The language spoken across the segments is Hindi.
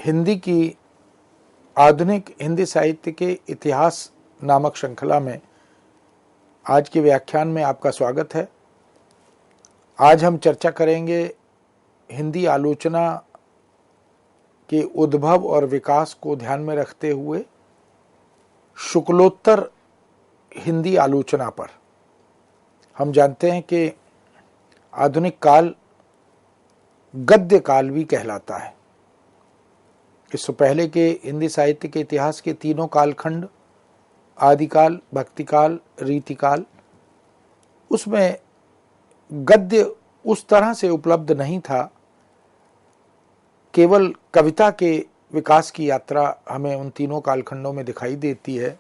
हिंदी की आधुनिक हिंदी साहित्य के इतिहास नामक श्रृंखला में आज के व्याख्यान में आपका स्वागत है। आज हम चर्चा करेंगे हिंदी आलोचना के उद्भव और विकास को ध्यान में रखते हुए शुक्लोत्तर हिंदी आलोचना पर। हम जानते हैं कि आधुनिक काल गद्य काल भी कहलाता है। इससे पहले के हिंदी साहित्य के इतिहास के तीनों कालखंड, आदिकाल, भक्तिकाल, रीतिकाल, उसमें गद्य उस तरह से उपलब्ध नहीं था। केवल कविता के विकास की यात्रा हमें उन तीनों कालखंडों में दिखाई देती है।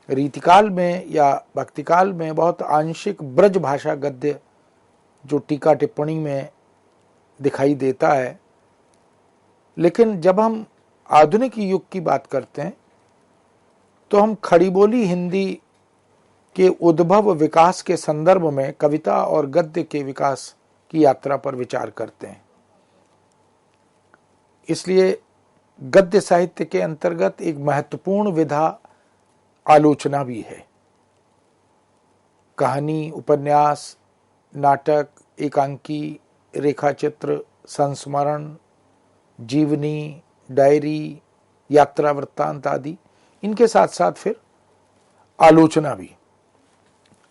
रीतिकाल में या भक्तिकाल में बहुत आंशिक ब्रज भाषा गद्य जो टीका टिप्पणी में दिखाई देता है। लेकिन जब हम आधुनिक युग की बात करते हैं तो हम खड़ी बोली हिंदी के उद्भव विकास के संदर्भ में कविता और गद्य के विकास की यात्रा पर विचार करते हैं। इसलिए गद्य साहित्य के अंतर्गत एक महत्वपूर्ण विधा आलोचना भी है। कहानी, उपन्यास, नाटक, एकांकी, रेखाचित्र, संस्मरण, जीवनी, डायरी, यात्रा वृत्तांत आदि, इनके साथ साथ फिर आलोचना भी।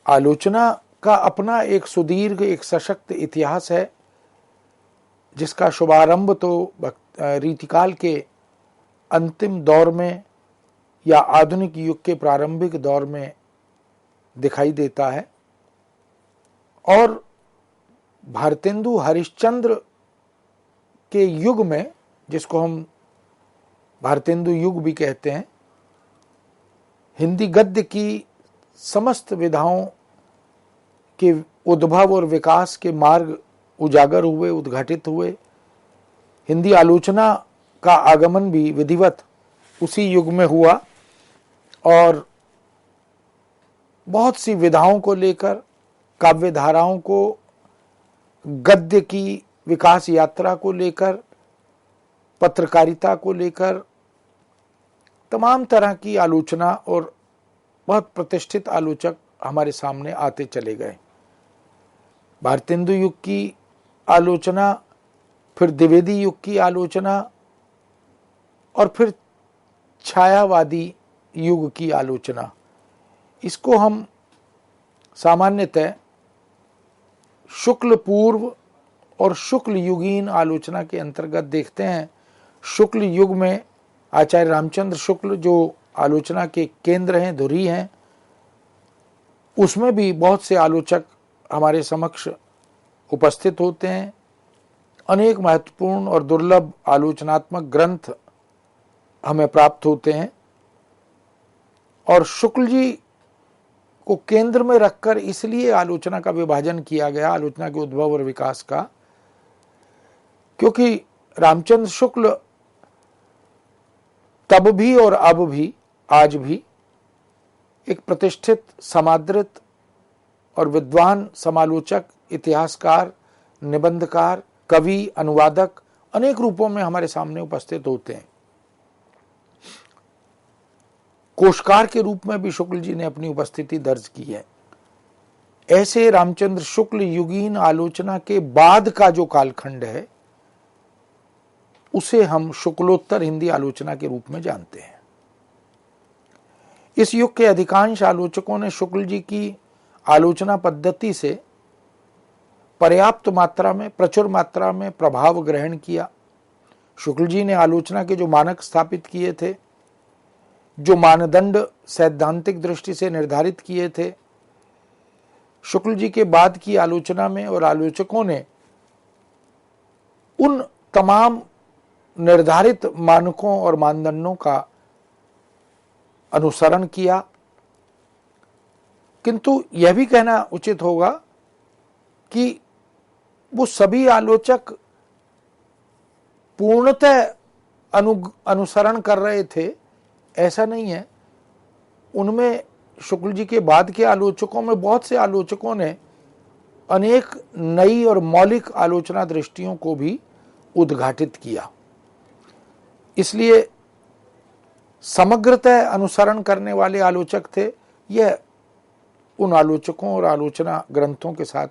आलोचना का अपना एक सुदीर्घ, एक सशक्त इतिहास है, जिसका शुभारंभ तो रीतिकाल के अंतिम दौर में या आधुनिक युग के प्रारंभिक दौर में दिखाई देता है। और भारतेंदु हरिश्चंद्र के युग में, जिसको हम भारतेंदु युग भी कहते हैं, हिंदी गद्य की समस्त विधाओं के उद्भव और विकास के मार्ग उजागर हुए, उद्घाटित हुए। हिंदी आलोचना का आगमन भी विधिवत उसी युग में हुआ और बहुत सी विधाओं को लेकर, काव्य धाराओं को, गद्य की विकास यात्रा को लेकर, पत्रकारिता को लेकर तमाम तरह की आलोचना और बहुत प्रतिष्ठित आलोचक हमारे सामने आते चले गए। भारतेंदु युग की आलोचना, फिर द्विवेदी युग की आलोचना और फिर छायावादी युग की आलोचना। इसको हम सामान्यतः शुक्ल पूर्व और शुक्ल युगीन आलोचना के अंतर्गत देखते हैं। शुक्ल युग में आचार्य रामचंद्र शुक्ल जो आलोचना के केंद्र हैं, धुरी हैं, उसमें भी बहुत से आलोचक हमारे समक्ष उपस्थित होते हैं। अनेक महत्वपूर्ण और दुर्लभ आलोचनात्मक ग्रंथ हमें प्राप्त होते हैं और शुक्ल जी को केंद्र में रखकर इसलिए आलोचना का विभाजन किया गया, आलोचना के उद्भव और विकास का, क्योंकि रामचंद्र शुक्ल तब भी और अब भी, आज भी एक प्रतिष्ठित, समादृत और विद्वान समालोचक, इतिहासकार, निबंधकार, कवि, अनुवादक अनेक रूपों में हमारे सामने उपस्थित होते हैं। कोशकार के रूप में भी शुक्ल जी ने अपनी उपस्थिति दर्ज की है। ऐसे रामचंद्र शुक्ल युगीन आलोचना के बाद का जो कालखंड है, उसे हम शुक्लोत्तर हिंदी आलोचना के रूप में जानते हैं। इस युग के अधिकांश आलोचकों ने शुक्ल जी की आलोचना पद्धति से पर्याप्त मात्रा में, प्रचुर मात्रा में प्रभाव ग्रहण किया। शुक्ल जी ने आलोचना के जो मानक स्थापित किए थे, जो मानदंड सैद्धांतिक दृष्टि से निर्धारित किए थे, शुक्ल जी के बाद की आलोचना में और आलोचकों ने उन तमाम निर्धारित मानकों और मानदंडों का अनुसरण किया। किंतु यह भी कहना उचित होगा कि वो सभी आलोचक पूर्णतः अनुसरण कर रहे थे, ऐसा नहीं है। उनमें शुक्ल जी के बाद के आलोचकों में बहुत से आलोचकों ने अनेक नई और मौलिक आलोचना दृष्टियों को भी उद्घाटित किया। इसलिए समग्रतः अनुसरण करने वाले आलोचक थे। यह उन आलोचकों और आलोचना ग्रंथों के साथ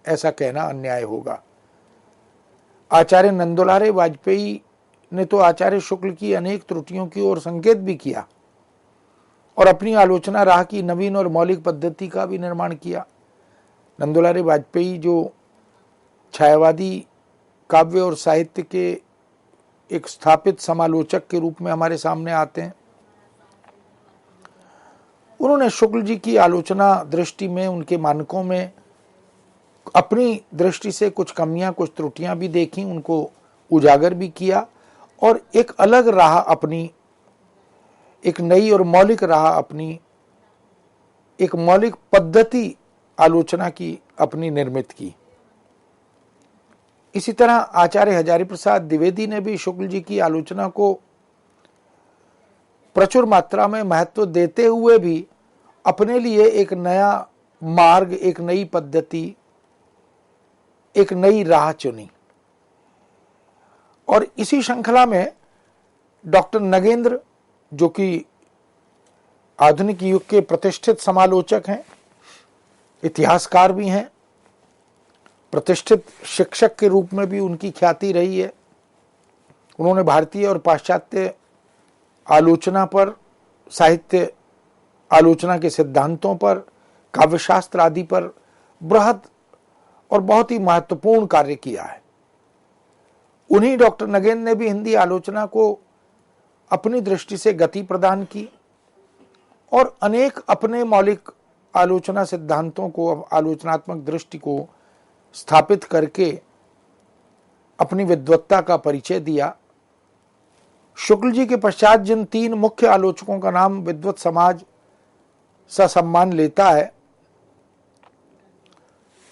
ऐसा कहना अन्याय होगा। आचार्य नंदुलारे वाजपेयी ने तो आचार्य शुक्ल की अनेक त्रुटियों की ओर संकेत भी किया और अपनी आलोचना राह की नवीन और मौलिक पद्धति का भी निर्माण किया। नंदुलारे वाजपेयी जो छायावादी काव्य और साहित्य के एक स्थापित समालोचक के रूप में हमारे सामने आते हैं, उन्होंने शुक्ल जी की आलोचना दृष्टि में, उनके मानकों में अपनी दृष्टि से कुछ कमियां, कुछ त्रुटियां भी देखी, उनको उजागर भी किया और एक अलग राह अपनी, एक नई और मौलिक राह अपनी, एक मौलिक पद्धति आलोचना की अपनी निर्मित की। इसी तरह आचार्य हजारी प्रसाद द्विवेदी ने भी शुक्ल जी की आलोचना को प्रचुर मात्रा में महत्व देते हुए भी अपने लिए एक नया मार्ग, एक नई पद्धति, एक नई राह चुनी। और इसी श्रृंखला में डॉक्टर नगेंद्र, जो कि आधुनिक युग के प्रतिष्ठित समालोचक हैं, इतिहासकार भी हैं, प्रतिष्ठित शिक्षक के रूप में भी उनकी ख्याति रही है। उन्होंने भारतीय और पाश्चात्य आलोचना पर, साहित्य आलोचना के सिद्धांतों पर, काव्यशास्त्र आदि पर बृहद और बहुत ही महत्वपूर्ण कार्य किया है। उन्हीं डॉक्टर नगेंद्र ने भी हिंदी आलोचना को अपनी दृष्टि से गति प्रदान की और अनेक अपने मौलिक आलोचना सिद्धांतों को, आलोचनात्मक दृष्टि को स्थापित करके अपनी विद्वत्ता का परिचय दिया। शुक्ल जी के पश्चात जिन तीन मुख्य आलोचकों का नाम विद्वत समाज ससम्मान लेता है,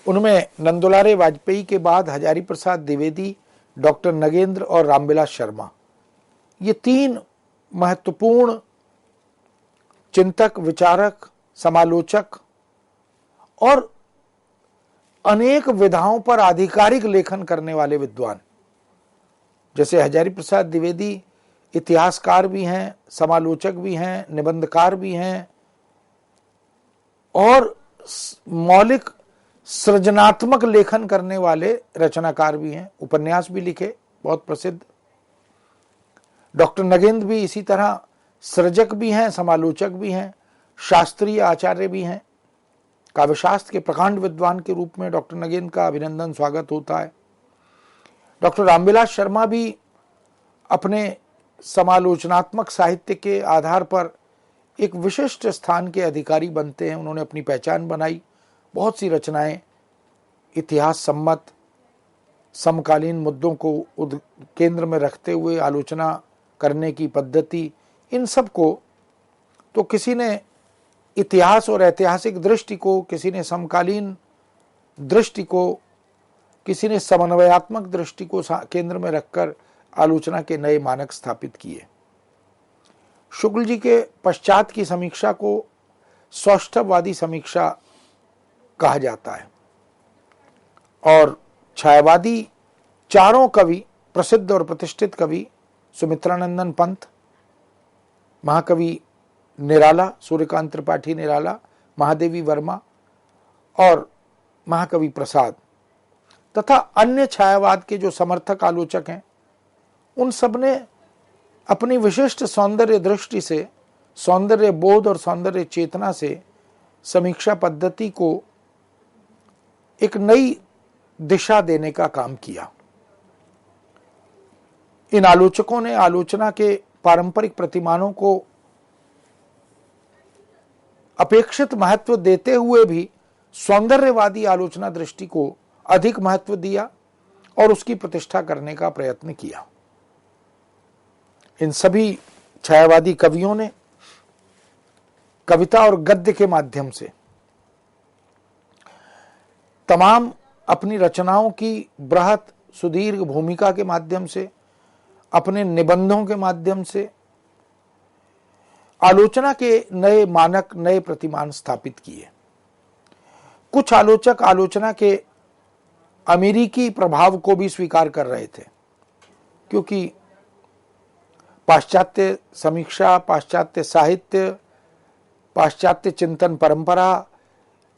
उनमें नंदुलारे वाजपेयी के बाद हजारी प्रसाद द्विवेदी, डॉक्टर नगेंद्र और रामविलास शर्मा, ये तीन महत्वपूर्ण चिंतक, विचारक, समालोचक और अनेक विधाओं पर आधिकारिक लेखन करने वाले विद्वान। जैसे हजारी प्रसाद द्विवेदी इतिहासकार भी हैं, समालोचक भी हैं, निबंधकार भी हैं और मौलिक सृजनात्मक लेखन करने वाले रचनाकार भी हैं, उपन्यास भी लिखे बहुत प्रसिद्ध। डॉक्टर नगेंद्र भी इसी तरह सृजक भी हैं, समालोचक भी हैं, शास्त्रीय आचार्य भी हैं। काव्यशास्त्र के प्रकांड विद्वान के रूप में डॉक्टर नगेंद्र का अभिनंदन, स्वागत होता है। डॉक्टर रामविलास शर्मा भी अपने समालोचनात्मक साहित्य के आधार पर एक विशिष्ट स्थान के अधिकारी बनते हैं। उन्होंने अपनी पहचान बनाई, बहुत सी रचनाएं इतिहास सम्मत, समकालीन मुद्दों को केंद्र में रखते हुए आलोचना करने की पद्धति, इन सब को तो किसी ने इतिहास और ऐतिहासिक दृष्टि को, किसी ने समकालीन दृष्टि को, किसी ने समन्वयात्मक दृष्टि को केंद्र में रखकर आलोचना के नए मानक स्थापित किए। शुक्ल जी के पश्चात की समीक्षा को सौष्ठववादी समीक्षा कहा जाता है और छायावादी चारों कवि, प्रसिद्ध और प्रतिष्ठित कवि सुमित्रानंदन पंत, महाकवि निराला, सूर्यकांत त्रिपाठी निराला, महादेवी वर्मा और महाकवि प्रसाद तथा अन्य छायावाद के जो समर्थक आलोचक हैं, उन सब ने अपनी विशिष्ट सौंदर्य दृष्टि से, सौंदर्य बोध और सौंदर्य चेतना से समीक्षा पद्धति को एक नई दिशा देने का काम किया। इन आलोचकों ने आलोचना के पारंपरिक प्रतिमानों को अपेक्षित महत्व देते हुए भी सौंदर्यवादी आलोचना दृष्टि को अधिक महत्व दिया और उसकी प्रतिष्ठा करने का प्रयत्न किया। इन सभी छायावादी कवियों ने कविता और गद्य के माध्यम से तमाम अपनी रचनाओं की बृहत सुदीर्घ भूमिका के माध्यम से, अपने निबंधों के माध्यम से आलोचना के नए मानक, नए प्रतिमान स्थापित किए। कुछ आलोचक आलोचना के अमेरिकी प्रभाव को भी स्वीकार कर रहे थे, क्योंकि पाश्चात्य समीक्षा, पाश्चात्य साहित्य, पाश्चात्य चिंतन परंपरा,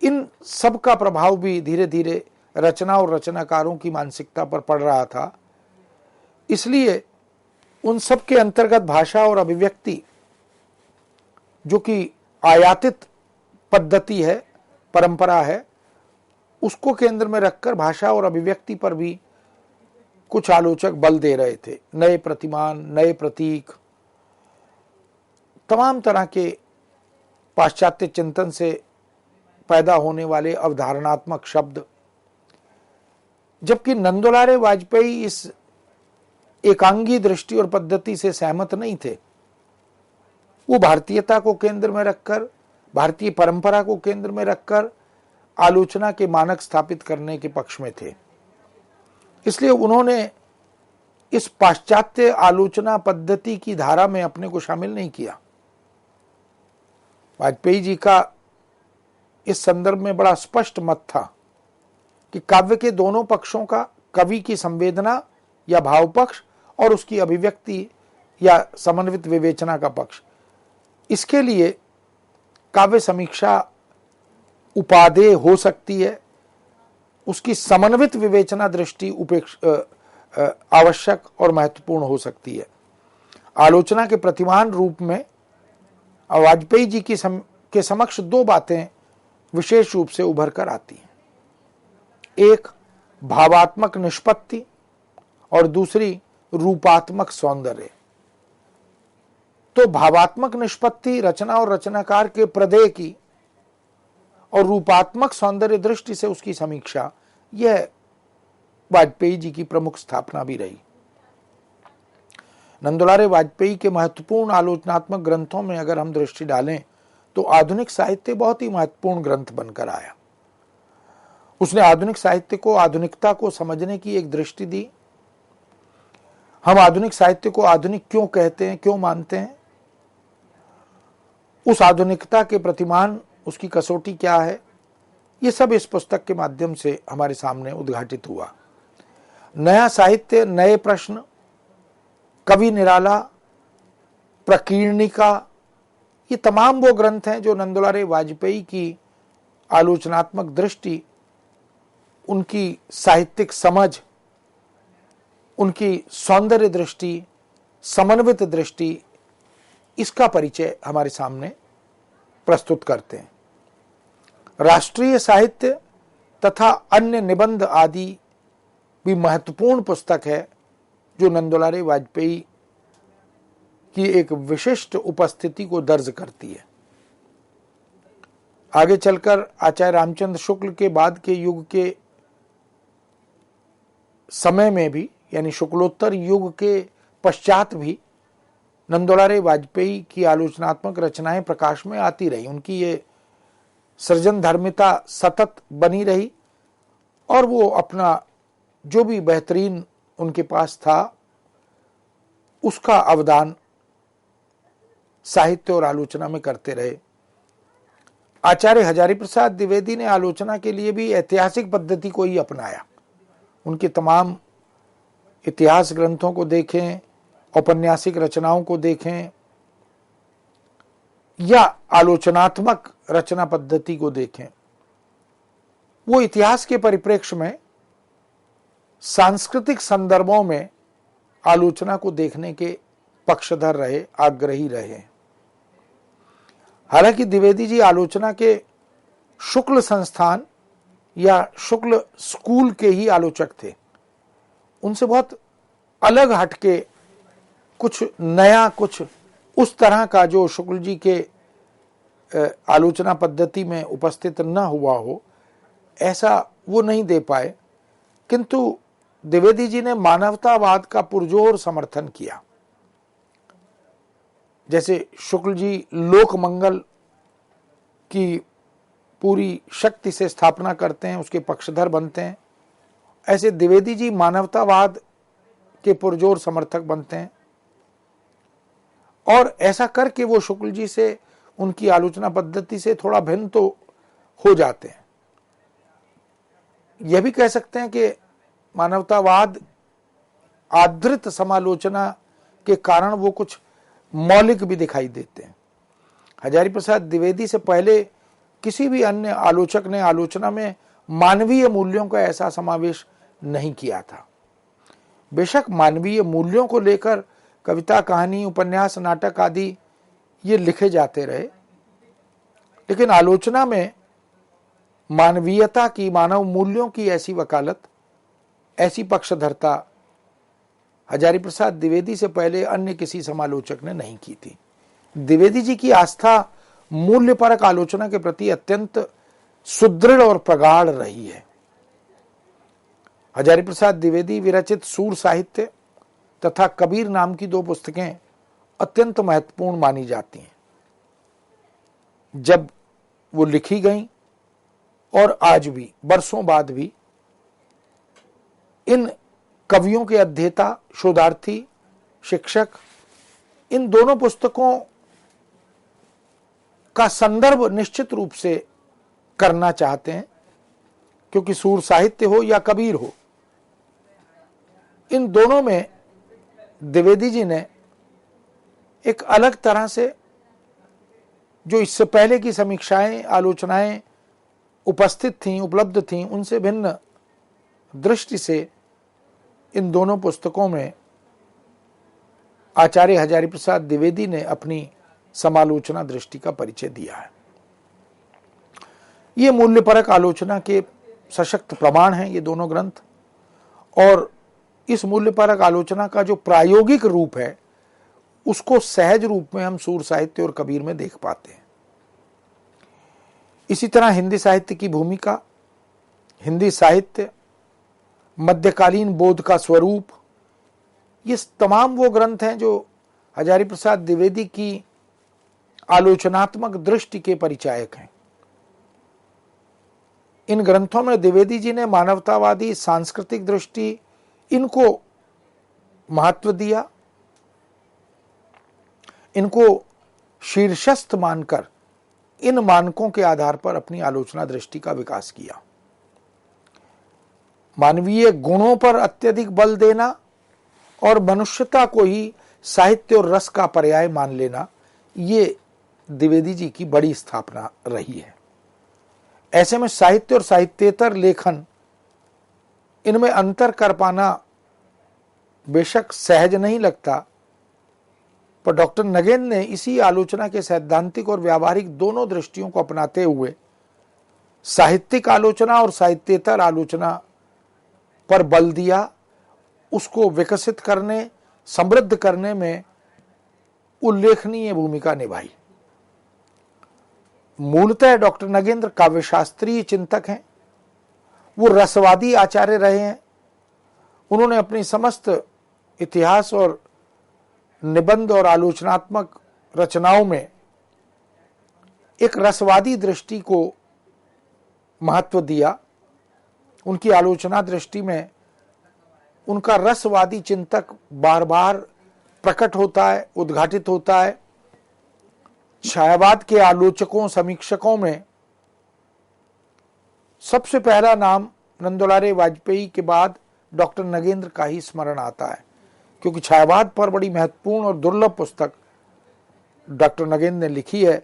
इन सब का प्रभाव भी धीरे धीरे रचना और रचनाकारों की मानसिकता पर पड़ रहा था। इसलिए उन सब के अंतर्गत भाषा और अभिव्यक्ति, जो कि आयातित पद्धति है, परंपरा है, उसको केंद्र में रखकर भाषा और अभिव्यक्ति पर भी कुछ आलोचक बल दे रहे थे। नए प्रतिमान, नए प्रतीक, तमाम तरह के पाश्चात्य चिंतन से पैदा होने वाले अवधारणात्मक शब्द। जबकि नंदुलारे वाजपेयी इस एकांगी दृष्टि और पद्धति से सहमत नहीं थे। वो भारतीयता को केंद्र में रखकर, भारतीय परंपरा को केंद्र में रखकर आलोचना के मानक स्थापित करने के पक्ष में थे। इसलिए उन्होंने इस पाश्चात्य आलोचना पद्धति की धारा में अपने को शामिल नहीं किया। वाजपेयी जी का इस संदर्भ में बड़ा स्पष्ट मत था कि काव्य के दोनों पक्षों का, कवि की संवेदना या भाव पक्ष और उसकी अभिव्यक्ति या समन्वित विवेचना का पक्ष, इसके लिए काव्य समीक्षा उपादेय हो सकती है, उसकी समन्वित विवेचना दृष्टि आवश्यक और महत्वपूर्ण हो सकती है। आलोचना के प्रतिमान रूप में वाजपेयी जी के समक्ष दो बातें विशेष रूप से उभर कर आती हैं। एक भावात्मक निष्पत्ति और दूसरी रूपात्मक सौंदर्य। तो भावात्मक निष्पत्ति रचना और रचनाकार के प्रदेय की और रूपात्मक सौंदर्य दृष्टि से उसकी समीक्षा, यह वाजपेयी जी की प्रमुख स्थापना भी रही। नंदुलारे वाजपेयी के महत्वपूर्ण आलोचनात्मक ग्रंथों में अगर हम दृष्टि डालें तो आधुनिक साहित्य बहुत ही महत्वपूर्ण ग्रंथ बनकर आया। उसने आधुनिक साहित्य को, आधुनिकता को समझने की एक दृष्टि दी। हम आधुनिक साहित्य को आधुनिक क्यों कहते हैं, क्यों मानते हैं, उस आधुनिकता के प्रतिमान, उसकी कसौटी क्या है, ये सब इस पुस्तक के माध्यम से हमारे सामने उद्घाटित हुआ। नया साहित्य, नए प्रश्न, कवि निराला, प्रकीर्णिका, ये तमाम वो ग्रंथ हैं जो नंदुलारे वाजपेयी की आलोचनात्मक दृष्टि, उनकी साहित्यिक समझ, उनकी सौंदर्य दृष्टि, समन्वित दृष्टि, इसका परिचय हमारे सामने प्रस्तुत करते हैं। राष्ट्रीय साहित्य तथा अन्य निबंध आदि भी महत्वपूर्ण पुस्तक है जो नंदुलारे वाजपेयी की एक विशिष्ट उपस्थिति को दर्ज करती है। आगे चलकर आचार्य रामचंद्र शुक्ल के बाद के युग के समय में भी, यानी शुक्लोत्तर युग के पश्चात भी नंदुलारे वाजपेयी की आलोचनात्मक रचनाएं प्रकाश में आती रही। उनकी ये सृजन धर्मिता सतत बनी रही और वो अपना जो भी बेहतरीन उनके पास था उसका अवदान साहित्य और आलोचना में करते रहे। आचार्य हजारी प्रसाद द्विवेदी ने आलोचना के लिए भी ऐतिहासिक पद्धति को ही अपनाया। उनके तमाम इतिहास ग्रंथों को देखें, औपन्यासिक रचनाओं को देखें या आलोचनात्मक रचना पद्धति को देखें, वो इतिहास के परिप्रेक्ष्य में सांस्कृतिक संदर्भों में आलोचना को देखने के पक्षधर रहे, आग्रही रहे। हालांकि द्विवेदी जी आलोचना के शुक्ल संस्थान या शुक्ल स्कूल के ही आलोचक थे। उनसे बहुत अलग हटके कुछ नया, कुछ उस तरह का जो शुक्ल जी के आलोचना पद्धति में उपस्थित न हुआ हो, ऐसा वो नहीं दे पाए। किंतु द्विवेदी जी ने मानवतावाद का पुरजोर समर्थन किया। जैसे शुक्ल जी लोक मंगल की पूरी शक्ति से स्थापना करते हैं, उसके पक्षधर बनते हैं, ऐसे द्विवेदी जी मानवतावाद के पुरजोर समर्थक बनते हैं। और ऐसा करके वो शुक्ल जी से, उनकी आलोचना पद्धति से थोड़ा भिन्न तो हो जाते हैं। यह भी कह सकते हैं कि मानवतावाद आधृत समालोचना के कारण वो कुछ मौलिक भी दिखाई देते हैं। हजारी प्रसाद द्विवेदी से पहले किसी भी अन्य आलोचक ने आलोचना में मानवीय मूल्यों का ऐसा समावेश नहीं किया था। बेशक मानवीय मूल्यों को लेकर कविता, कहानी, उपन्यास, नाटक आदि ये लिखे जाते रहे, लेकिन आलोचना में मानवीयता की, मानव मूल्यों की ऐसी वकालत, ऐसी पक्षधरता हजारी प्रसाद द्विवेदी से पहले अन्य किसी समालोचक ने नहीं की थी। द्विवेदी जी की आस्था मूल्यपरक आलोचना के प्रति अत्यंत सुदृढ़ और प्रगाढ़ रही है। हजारी प्रसाद द्विवेदी विरचित सूर साहित्य तथा कबीर नाम की 2 पुस्तकें अत्यंत महत्वपूर्ण मानी जाती हैं। जब वो लिखी गईं और आज भी, बरसों बाद भी, इन कवियों के अध्येता, शोधार्थी, शिक्षक इन दोनों पुस्तकों का संदर्भ निश्चित रूप से करना चाहते हैं, क्योंकि सूर साहित्य हो या कबीर हो, इन दोनों में द्विवेदी जी ने एक अलग तरह से, जो इससे पहले की समीक्षाएं, आलोचनाएं उपस्थित थीं, उपलब्ध थीं, उनसे भिन्न दृष्टि से इन दोनों पुस्तकों में आचार्य हजारी प्रसाद द्विवेदी ने अपनी समालोचना दृष्टि का परिचय दिया है। ये मूल्यपरक आलोचना के सशक्त प्रमाण हैं ये दोनों ग्रंथ, और इस मूल्यपरक आलोचना का जो प्रायोगिक रूप है उसको सहज रूप में हम सूर साहित्य और कबीर में देख पाते हैं। इसी तरह हिंदी साहित्य की भूमिका, हिंदी साहित्य, मध्यकालीन बोध का स्वरूप, ये तमाम वो ग्रंथ हैं जो हजारी प्रसाद द्विवेदी की आलोचनात्मक दृष्टि के परिचायक हैं। इन ग्रंथों में द्विवेदी जी ने मानवतावादी, सांस्कृतिक दृष्टि, इनको महत्व दिया, इनको शीर्षस्थ मानकर इन मानकों के आधार पर अपनी आलोचना दृष्टि का विकास किया। मानवीय गुणों पर अत्यधिक बल देना और मनुष्यता को ही साहित्य और रस का पर्याय मान लेना, ये द्विवेदी जी की बड़ी स्थापना रही है। ऐसे में साहित्य और साहित्येतर लेखन, इनमें अंतर कर पाना बेशक सहज नहीं लगता, पर डॉक्टर नगेंद्र ने इसी आलोचना के सैद्धांतिक और व्यावहारिक दोनों दृष्टियों को अपनाते हुए साहित्यिक आलोचना और साहित्येतर आलोचना पर बल दिया, उसको विकसित करने, समृद्ध करने में उल्लेखनीय भूमिका निभाई। मूलतः डॉक्टर नगेंद्र काव्यशास्त्रीय चिंतक हैं, वो रसवादी आचार्य रहे हैं। उन्होंने अपनी समस्त इतिहास और निबंध और आलोचनात्मक रचनाओं में एक रसवादी दृष्टि को महत्व दिया। उनकी आलोचना दृष्टि में उनका रसवादी चिंतक बार बार प्रकट होता है, उद्घाटित होता है। छायावाद के आलोचकों, समीक्षकों में सबसे पहला नाम नंदुलारे वाजपेयी के बाद डॉक्टर नगेंद्र का ही स्मरण आता है, क्योंकि छायावाद पर बड़ी महत्वपूर्ण और दुर्लभ पुस्तक डॉक्टर नगेंद्र ने लिखी है।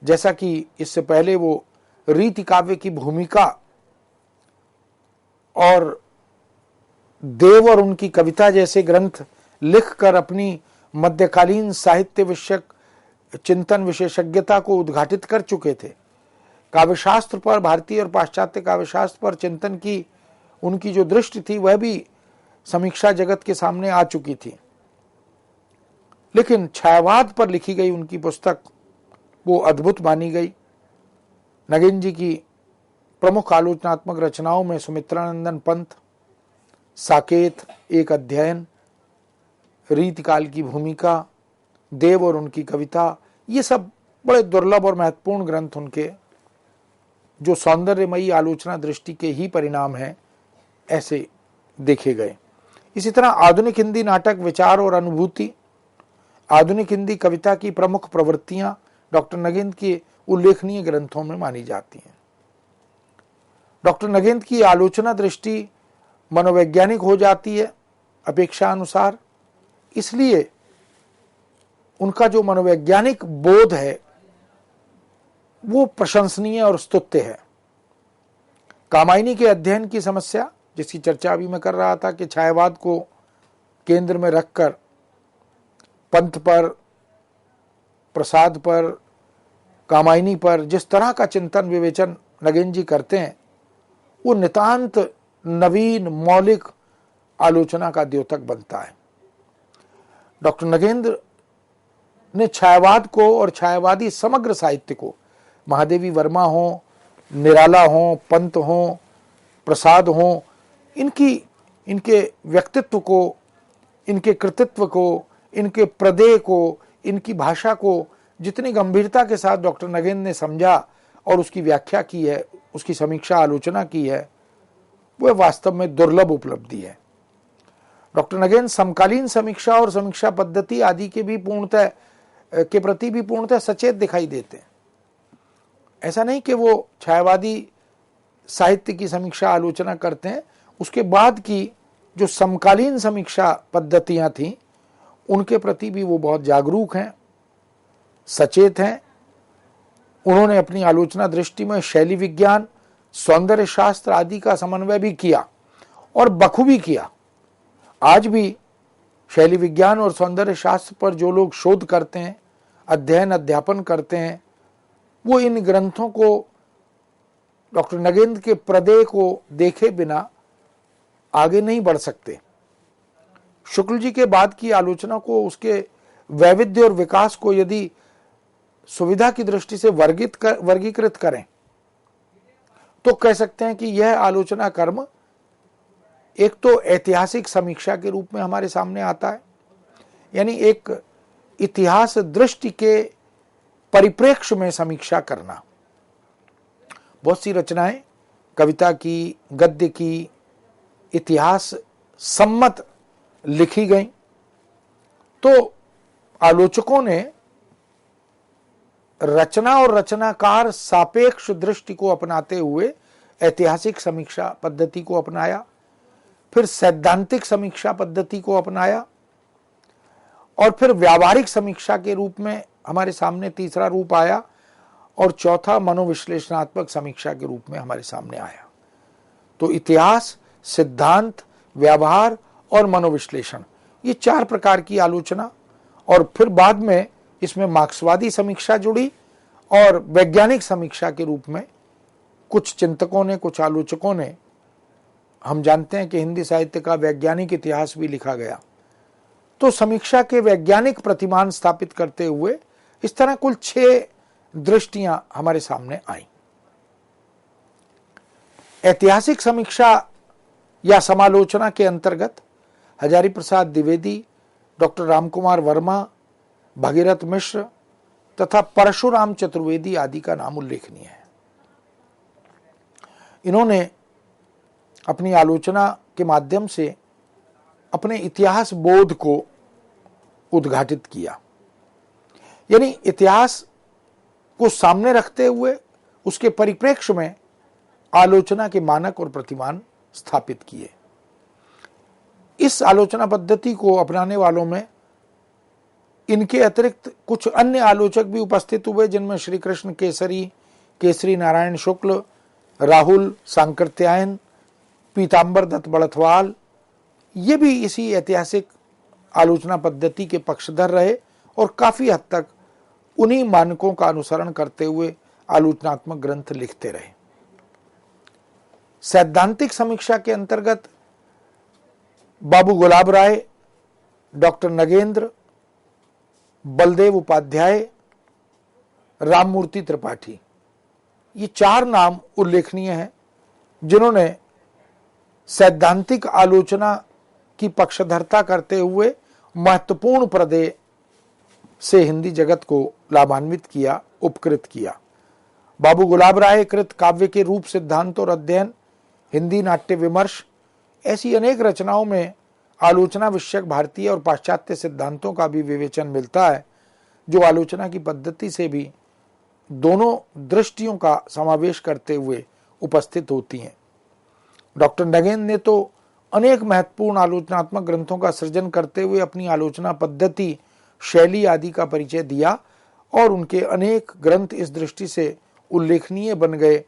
जैसा कि इससे पहले वो रीति काव्य की भूमिका और देव और उनकी कविता जैसे ग्रंथ लिखकर अपनी मध्यकालीन साहित्य विषयक चिंतन विशेषज्ञता को उद्घाटित कर चुके थे। काव्यशास्त्र पर, भारतीय और पाश्चात्य काव्यशास्त्र पर चिंतन की उनकी जो दृष्टि थी वह भी समीक्षा जगत के सामने आ चुकी थी। लेकिन छायावाद पर लिखी गई उनकी पुस्तक वो अद्भुत मानी गई। नगेंद्र जी की प्रमुख आलोचनात्मक रचनाओं में सुमित्रानंदन पंथ, साकेत, एक अध्ययन, रीतिकाल की भूमिका, देव और उनकी कविता, ये सब बड़े दुर्लभ और महत्वपूर्ण ग्रंथ उनके, जो सौंदर्यमयी आलोचना दृष्टि के ही परिणाम हैं, ऐसे देखे गए। इसी तरह आधुनिक हिंदी नाटक, विचार और अनुभूति, आधुनिक हिंदी कविता की प्रमुख प्रवृत्तियां डॉक्टर नगेंद्र के उल्लेखनीय ग्रंथों में मानी जाती हैं। डॉक्टर नगेंद्र की आलोचना दृष्टि मनोवैज्ञानिक हो जाती है अपेक्षा अनुसार, इसलिए उनका जो मनोवैज्ञानिक बोध है वो प्रशंसनीय और स्तुत्य है। कामायनी के अध्ययन की समस्या, जिसकी चर्चा अभी मैं कर रहा था, कि छायावाद को केंद्र में रखकर पंथ पर, प्रसाद पर, कामायनी पर जिस तरह का चिंतन विवेचन नगेन जी करते हैं, वो नितांत नवीन मौलिक आलोचना का द्योतक बनता है। डॉक्टर नगेंद्र ने छायावाद को और छायावादी समग्र साहित्य को, महादेवी वर्मा हो, निराला हो, पंत हो, प्रसाद हो, इनके व्यक्तित्व को, इनके कृतित्व को, इनके प्रदेय को, इनकी भाषा को जितनी गंभीरता के साथ डॉक्टर नगेंद्र ने समझा और उसकी व्याख्या की है, उसकी समीक्षा आलोचना की है, वह वास्तव में दुर्लभ उपलब्धि है। डॉक्टर नगेंद्र समकालीन समीक्षा और समीक्षा पद्धति आदि के प्रति भी पूर्णतः सचेत दिखाई देते हैं। ऐसा नहीं कि वो छायावादी साहित्य की समीक्षा आलोचना करते हैं, उसके बाद की जो समकालीन समीक्षा पद्धतियां थीं उनके प्रति भी वो बहुत जागरूक हैं, सचेत हैं। उन्होंने अपनी आलोचना दृष्टि में शैली विज्ञान, सौंदर्य शास्त्र आदि का समन्वय भी किया और बखूबी किया। आज भी शैली विज्ञान और सौंदर्य शास्त्र पर जो लोग शोध करते हैं, अध्ययन अध्यापन करते हैं, वो इन ग्रंथों को, डॉक्टर नगेंद्र के प्रदेय को देखे बिना आगे नहीं बढ़ सकते। शुक्ल जी के बाद की आलोचना को, उसके वैविध्य और विकास को यदि सुविधा की दृष्टि से वर्गीकृत करें तो कह सकते हैं कि यह आलोचना कर्म एक तो ऐतिहासिक समीक्षा के रूप में हमारे सामने आता है, यानी एक इतिहास दृष्टि के परिप्रेक्ष्य में समीक्षा करना। बहुत सी रचनाएं कविता की, गद्य की, इतिहास सम्मत लिखी गई, तो आलोचकों ने रचना और रचनाकार सापेक्ष दृष्टि को अपनाते हुए ऐतिहासिक समीक्षा पद्धति को अपनाया, फिर सैद्धांतिक समीक्षा पद्धति को अपनाया, और फिर व्यावहारिक समीक्षा के रूप में हमारे सामने तीसरा रूप आया, और चौथा मनोविश्लेषणात्मक समीक्षा के रूप में हमारे सामने आया। तो इतिहास, सिद्धांत, व्यवहार और मनोविश्लेषण, ये 4 प्रकार की आलोचना, और फिर बाद में इसमें मार्क्सवादी समीक्षा जुड़ी और वैज्ञानिक समीक्षा के रूप में कुछ चिंतकों ने, कुछ आलोचकों ने, हम जानते हैं कि हिंदी साहित्य का वैज्ञानिक इतिहास भी लिखा गया, तो समीक्षा के वैज्ञानिक प्रतिमान स्थापित करते हुए इस तरह कुल 6 दृष्टियां हमारे सामने आई। ऐतिहासिक समीक्षा या समालोचना के अंतर्गत हजारी प्रसाद द्विवेदी, डॉक्टर रामकुमार वर्मा, भगीरथ मिश्र तथा परशुराम चतुर्वेदी आदि का नाम उल्लेखनीय है। इन्होंने अपनी आलोचना के माध्यम से अपने इतिहास बोध को उद्घाटित किया, यानी इतिहास को सामने रखते हुए उसके परिप्रेक्ष्य में आलोचना के मानक और प्रतिमान स्थापित किए। इस आलोचना पद्धति को अपनाने वालों में इनके अतिरिक्त कुछ अन्य आलोचक भी उपस्थित हुए, जिनमें श्री कृष्ण केसरी, केसरी नारायण शुक्ल, राहुल सांकृत्यायन, पीतांबर दत्त बड़थवाल, ये भी इसी ऐतिहासिक आलोचना पद्धति के पक्षधर रहे और काफी हद तक उन्हीं मानकों का अनुसरण करते हुए आलोचनात्मक ग्रंथ लिखते रहे। सैद्धांतिक समीक्षा के अंतर्गत बाबू गुलाब राय, डॉक्टर नगेंद्र, बलदेव उपाध्याय, राममूर्ति त्रिपाठी, ये 4 नाम उल्लेखनीय हैं, जिन्होंने सैद्धांतिक आलोचना की पक्षधरता करते हुए महत्वपूर्ण प्रदेय से हिंदी जगत को लाभान्वित किया, उपकृत किया। बाबू गुलाब राय कृत काव्य के रूप, सिद्धांत और अध्ययन, हिंदी नाट्य विमर्श, ऐसी अनेक रचनाओं में आलोचना विषयक भारतीय और पाश्चात्य सिद्धांतों का भी विवेचन मिलता है, जो आलोचना की पद्धति से भी दोनों दृष्टियों का समावेश करते हुए उपस्थित होती हैं। डॉक्टर नगेंद्र ने तो अनेक महत्वपूर्ण आलोचनात्मक ग्रंथों का सृजन करते हुए अपनी आलोचना पद्धति शैली आदि का परिचय दिया और उनके अनेक ग्रंथ इस दृष्टि से उल्लेखनीय बन गए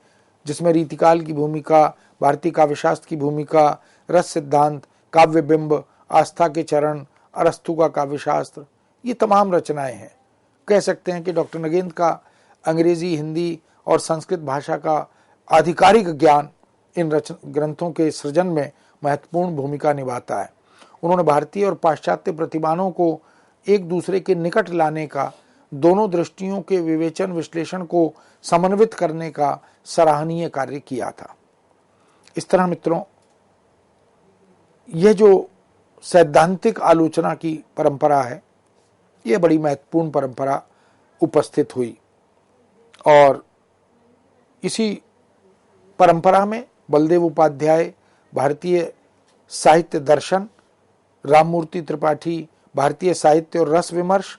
जिसमें रीतिकाल की भूमिका, भारतीय काव्यशास्त्र की भूमिका, रस सिद्धांत, काव्य बिंब, आस्था के चरण, अरस्तु का काव्यशास्त्र, ये तमाम रचनाएं हैं। कह सकते हैं कि डॉक्टर नगेंद्र का अंग्रेजी, हिंदी और संस्कृत भाषा का आधिकारिक ज्ञान इन ग्रंथों के सृजन में महत्वपूर्ण भूमिका निभाता है। उन्होंने भारतीय और पाश्चात्य प्रतिमानों को एक दूसरे के निकट लाने का, दोनों दृष्टियों के विवेचन विश्लेषण को समन्वित करने का सराहनीय कार्य किया था। इस तरह मित्रों, यह जो सैद्धांतिक आलोचना की परंपरा है, यह बड़ी महत्वपूर्ण परंपरा उपस्थित हुई और इसी परंपरा में बलदेव उपाध्याय भारतीय साहित्य दर्शन, राममूर्ति त्रिपाठी भारतीय साहित्य और रस विमर्श,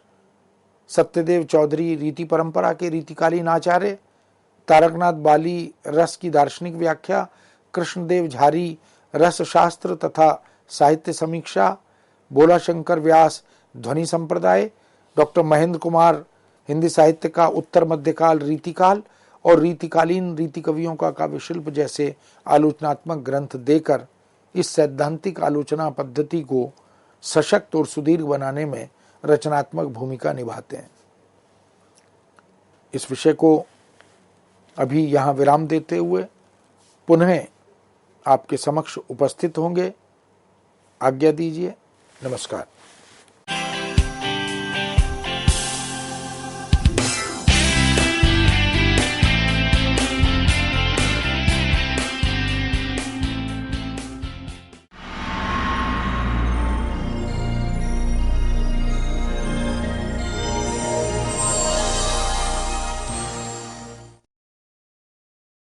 सत्यदेव चौधरी रीति परंपरा के रीतिकालीन आचार्य, तारकनाथ बाली रस की दार्शनिक व्याख्या, कृष्णदेव झारी रस शास्त्र तथा साहित्य समीक्षा, भोला शंकर व्यास ध्वनि संप्रदाय, डॉक्टर महेंद्र कुमार हिंदी साहित्य का उत्तर मध्यकाल रीतिकाल और रीतिकालीन रीति कवियों का काव्य शिल्प जैसे आलोचनात्मक ग्रंथ देकर इस सैद्धांतिक आलोचना पद्धति को सशक्त और सुदीर्घ बनाने में रचनात्मक भूमिका निभाते हैं। इस विषय को अभी यहाँ विराम देते हुए पुनः आपके समक्ष उपस्थित होंगे। आज्ञा दीजिए। नमस्कार।